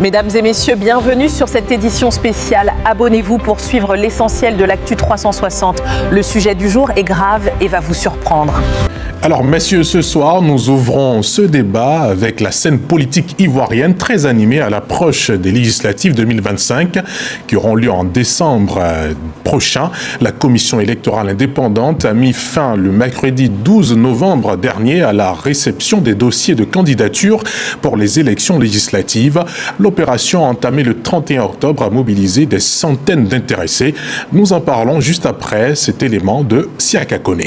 Mesdames et messieurs, bienvenue sur cette édition spéciale. Abonnez-vous pour suivre l'essentiel de l'actu 360. Le sujet du jour est grave et va vous surprendre. Alors messieurs, ce soir, nous ouvrons ce débat avec la scène politique ivoirienne très animée à l'approche des législatives 2025 qui auront lieu en décembre prochain. La commission électorale indépendante a mis fin le mercredi 12 novembre dernier à la réception des dossiers de candidature pour les élections législatives. L'opération entamée le 31 octobre a mobilisé des centaines d'intéressés. Nous en parlons juste après cet élément de Siaka Kone.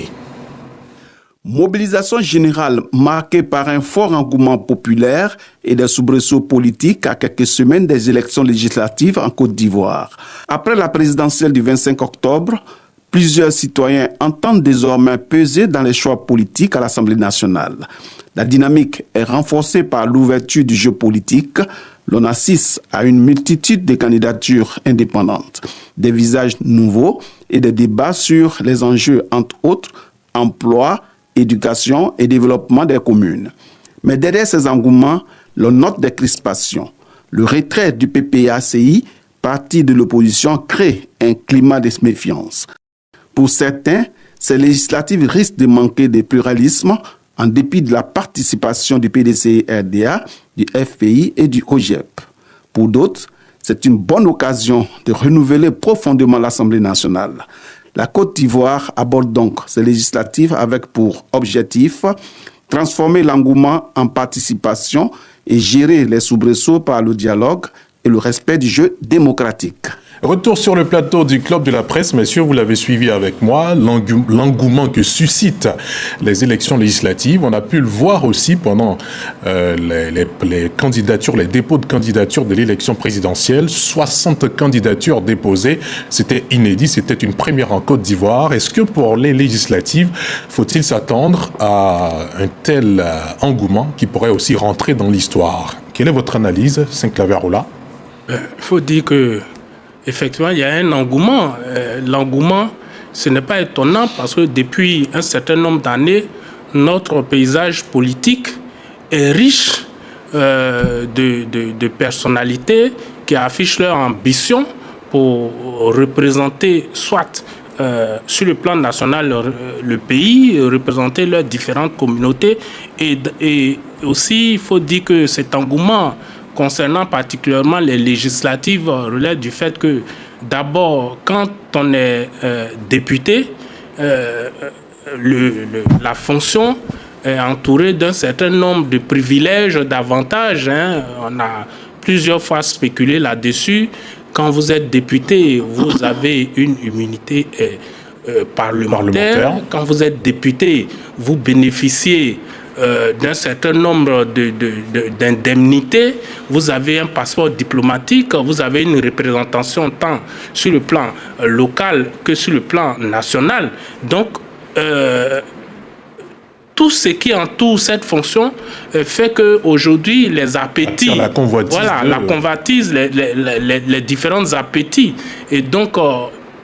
Mobilisation générale marquée par un fort engouement populaire et des soubresauts politiques à quelques semaines des élections législatives en Côte d'Ivoire. Après la présidentielle du 25 octobre, plusieurs citoyens entendent désormais peser dans les choix politiques à l'Assemblée nationale. La dynamique est renforcée par l'ouverture du jeu politique. L'on assiste à une multitude de candidatures indépendantes, des visages nouveaux et des débats sur les enjeux, entre autres, emploi, éducation et développement des communes. Mais derrière ces engouements, l'on note des crispations. Le retrait du PPACI, parti de l'opposition, crée un climat de méfiance. Pour certains, ces législatives risquent de manquer de pluralisme en dépit de la participation du PDC-RDA, du FPI et du OGEP. Pour d'autres, c'est une bonne occasion de renouveler profondément l'Assemblée nationale. La Côte d'Ivoire aborde donc ces législatives avec pour objectif transformer l'engouement en participation et gérer les soubresauts par le dialogue et le respect du jeu démocratique. Retour sur le plateau du Club de la Presse, messieurs, vous l'avez suivi avec moi, l'engouement que suscitent les élections législatives. On a pu le voir aussi pendant les candidatures, les dépôts de candidatures de l'élection présidentielle. 60 candidatures déposées, c'était inédit, c'était une première en Côte d'Ivoire. Est-ce que pour les législatives, faut-il s'attendre à un tel engouement qui pourrait aussi rentrer dans l'histoire? Quelle est votre analyse, Saint-Claver-Oula? Il faut dire que effectivement, il y a un engouement. L'engouement, ce n'est pas étonnant parce que depuis un certain nombre d'années, notre paysage politique est riche de personnalités qui affichent leur ambition pour représenter soit sur le plan national le pays, représenter leurs différentes communautés. Et aussi, il faut dire que cet engouement concernant particulièrement les législatives relève du fait que d'abord, quand on est député, la fonction est entourée d'un certain nombre de privilèges, d'avantages. On a plusieurs fois spéculé là-dessus. Quand vous êtes député, vous avez une immunité parlementaire. Quand vous êtes député, vous bénéficiez d'un certain nombre d'indemnités, vous avez un passeport diplomatique, vous avez une représentation tant sur le plan local que sur le plan national. Donc, tout ce qui entoure cette fonction fait qu'aujourd'hui, les appétits, la convoitise, les différents appétits. Et donc,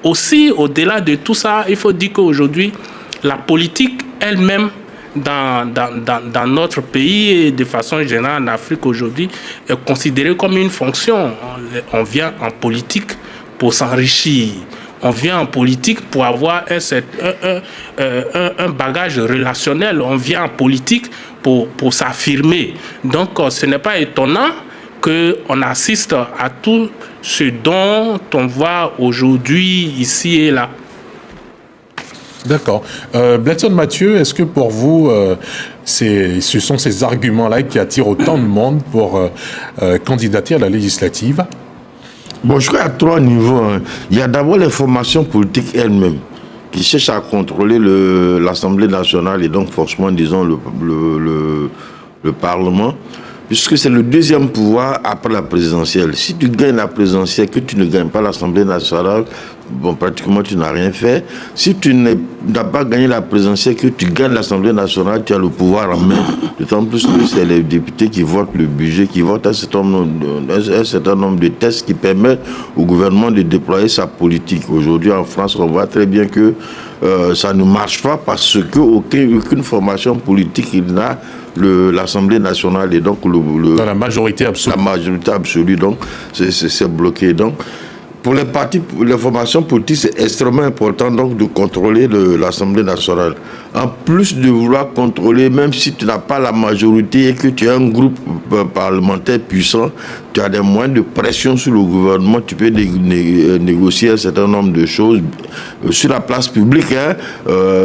aussi, au-delà de tout ça, il faut dire qu'aujourd'hui, la politique elle-même, dans notre pays et de façon générale en Afrique aujourd'hui, est considérée comme une fonction. On vient en politique pour s'enrichir. On vient en politique pour avoir un bagage relationnel. On vient en politique pour s'affirmer. Donc, ce n'est pas étonnant qu'on assiste à tout ce dont on voit aujourd'hui, ici et là. D'accord. Bletson Mathieu, est-ce que pour vous, ce sont ces arguments-là qui attirent autant de monde pour candidater à la législative? Bon, je crois à 3 niveaux. Il y a d'abord les formations politiques elles-mêmes qui cherchent à contrôler l'Assemblée nationale et donc forcément, disons, le Parlement, puisque c'est le deuxième pouvoir après la présidentielle. Si tu gagnes la présidentielle, que tu ne gagnes pas l'Assemblée nationale, bon, pratiquement, tu n'as rien fait. Si tu n'as pas gagné la présidentielle, que tu gagnes l'Assemblée nationale, tu as le pouvoir en main. D'autant plus que c'est les députés qui votent le budget, qui votent un certain nombre de tests qui permettent au gouvernement de déployer sa politique. Aujourd'hui, en France, on voit très bien que ça ne marche pas parce qu'aucune formation politique n'a l'Assemblée nationale et donc dans la majorité absolue. La majorité absolue, donc c'est bloqué. Donc, pour les partis, les formations politiques, c'est extrêmement important donc de contrôler l'Assemblée nationale. En plus de vouloir contrôler, même si tu n'as pas la majorité et que tu as un groupe parlementaire puissant, tu as des moyens de pression sur le gouvernement, tu peux négocier un certain nombre de choses sur la place publique.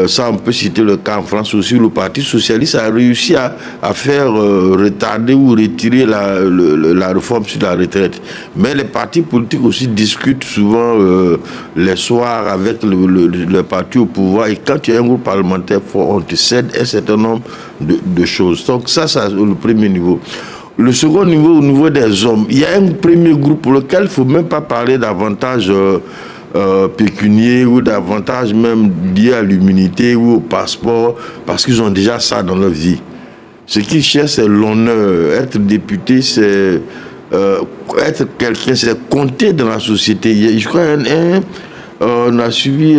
Ça, on peut citer le cas en France aussi, le Parti socialiste a réussi à faire retarder ou retirer la réforme sur la retraite. Mais les partis politiques aussi discutent souvent les soirs avec le parti au pouvoir, et quand tu as un groupe parlementaire fort, on te cède un certain nombre de choses. Donc ça, c'est le premier niveau. Le second niveau, au niveau des hommes, il y a un premier groupe pour lequel il ne faut même pas parler d'avantages pécuniaires ou d'avantages même liés à l'immunité ou au passeport, parce qu'ils ont déjà ça dans leur vie. Ce qu'ils cherchent, c'est l'honneur. Être député, c'est être quelqu'un, c'est compter dans la société. Je crois on a suivi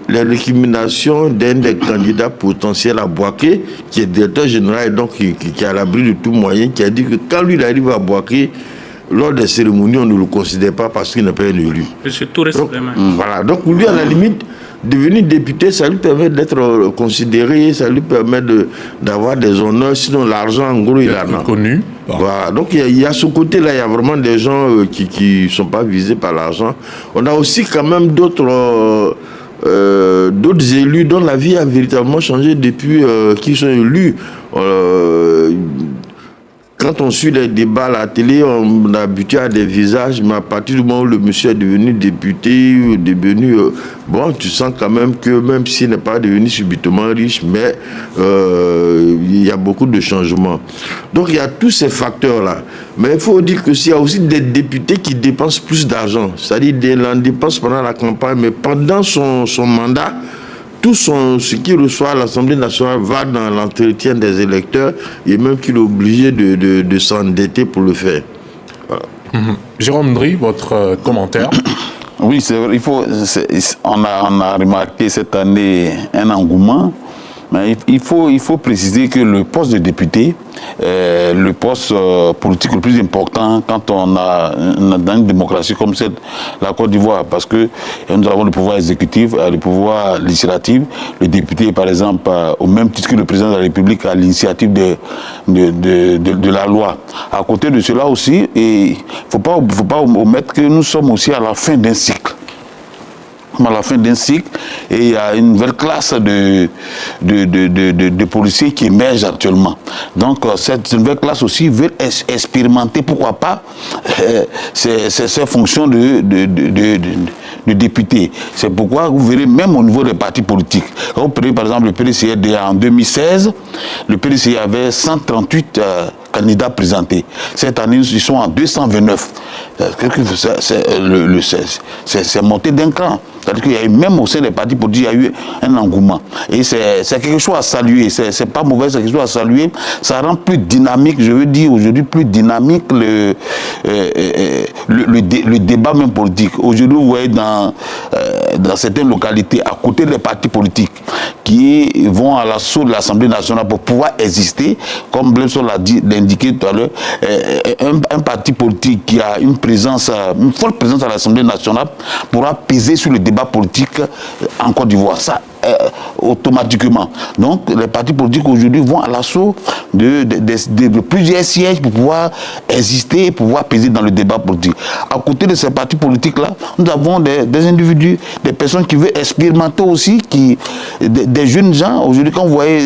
les récriminations d'un des candidats potentiels à Bouaké, qui est directeur général et donc qui est à l'abri de tout moyen, qui a dit que quand lui il arrive à Bouaké, lors des cérémonies, on ne le considère pas parce qu'il n'est pas un élu. Voilà. Donc lui, à la limite, devenir député, ça lui permet d'être considéré, ça lui permet d'avoir des honneurs. Sinon, l'argent, en gros, il en a. Connu. Voilà. Donc il y a ce côté-là, il y a vraiment des gens qui ne sont pas visés par l'argent. On a aussi quand même d'autres élus dont la vie a véritablement changé depuis qu'ils sont élus. Quand on suit les débats à la télé, on a habitué à des visages, mais à partir du moment où le monsieur est devenu député, bon, tu sens quand même que même s'il n'est pas devenu subitement riche, mais il y a beaucoup de changements. Donc il y a tous ces facteurs-là. Mais il faut dire que s'il y a aussi des députés qui dépensent plus d'argent, c'est-à-dire il en dépense pendant la campagne, mais pendant son mandat, tout ce qu'il reçoit à l'Assemblée nationale va dans l'entretien des électeurs, et même qu'il est obligé de s'endetter pour le faire. Voilà. Jérôme Dry, votre commentaire? Oui, c'est vrai, on a remarqué cette année un engouement, mais il faut préciser que le poste de député est le poste politique le plus important quand on a dans une démocratie comme la Côte d'Ivoire, parce que nous avons le pouvoir exécutif, le pouvoir législatif. Le député, par exemple, au même titre que le président de la République, a l'initiative de la loi. À côté de cela aussi, il ne faut pas omettre que nous sommes aussi à la fin d'un cycle. À la fin d'un cycle, et il y a une nouvelle classe de policiers qui émerge actuellement. Donc cette nouvelle classe aussi veut expérimenter, pourquoi pas, ces fonctions de député. C'est pourquoi vous verrez même au niveau des partis politiques. Quand vous prenez par exemple le PDCD en 2016, le PDCD avait 138 candidats présentés. Cette année, ils sont en 229. C'est monté d'un cran. C'est-à-dire qu'il y a eu, même au sein des partis politiques, il y a eu un engouement. Et c'est quelque chose à saluer. C'est pas mauvais, c'est quelque chose à saluer. Ça rend plus dynamique, je veux dire aujourd'hui, plus dynamique le débat même politique. Aujourd'hui, vous voyez dans certaines localités, à côté des partis politiques, qui vont à l'assaut de l'Assemblée nationale pour pouvoir exister, comme Blemson l'a indiqué tout à l'heure, un parti politique qui a une forte présence à l'Assemblée nationale pourra peser sur le débat politique en Côte d'Ivoire. Ça, automatiquement. Donc, les partis politiques aujourd'hui vont à l'assaut de plusieurs sièges pour pouvoir exister et pouvoir peser dans le débat politique. À côté de ces partis politiques-là, nous avons des individus, des personnes qui veulent expérimenter aussi, des jeunes gens. Aujourd'hui, quand vous voyez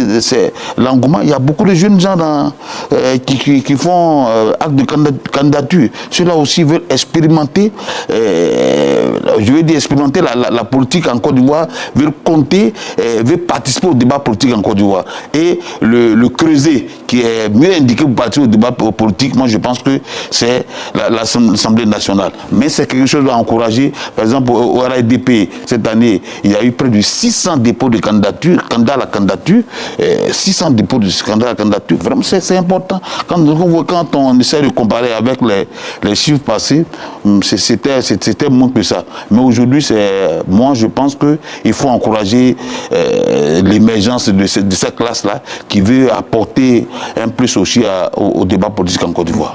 l'engouement, il y a beaucoup de jeunes gens qui font acte de candidature. Ceux-là aussi veulent expérimenter, expérimenter la politique en Côte d'Ivoire, veulent compter, veut participer au débat politique en Côte d'Ivoire. Et le creuset qui est mieux indiqué pour participer au débat politique, moi je pense que c'est l'Assemblée nationale. Mais c'est quelque chose à encourager. Par exemple, au RADP, cette année, il y a eu près de 600 dépôts de candidature, candidats à la candidature, 600 dépôts de candidats à la candidature. Vraiment, c'est important. Quand on essaie de comparer avec les chiffres passés, c'était moins que ça. Mais aujourd'hui, moi je pense qu'il faut encourager favoriser l'émergence de cette classe-là qui veut apporter un plus aussi au débat politique en Côte d'Ivoire.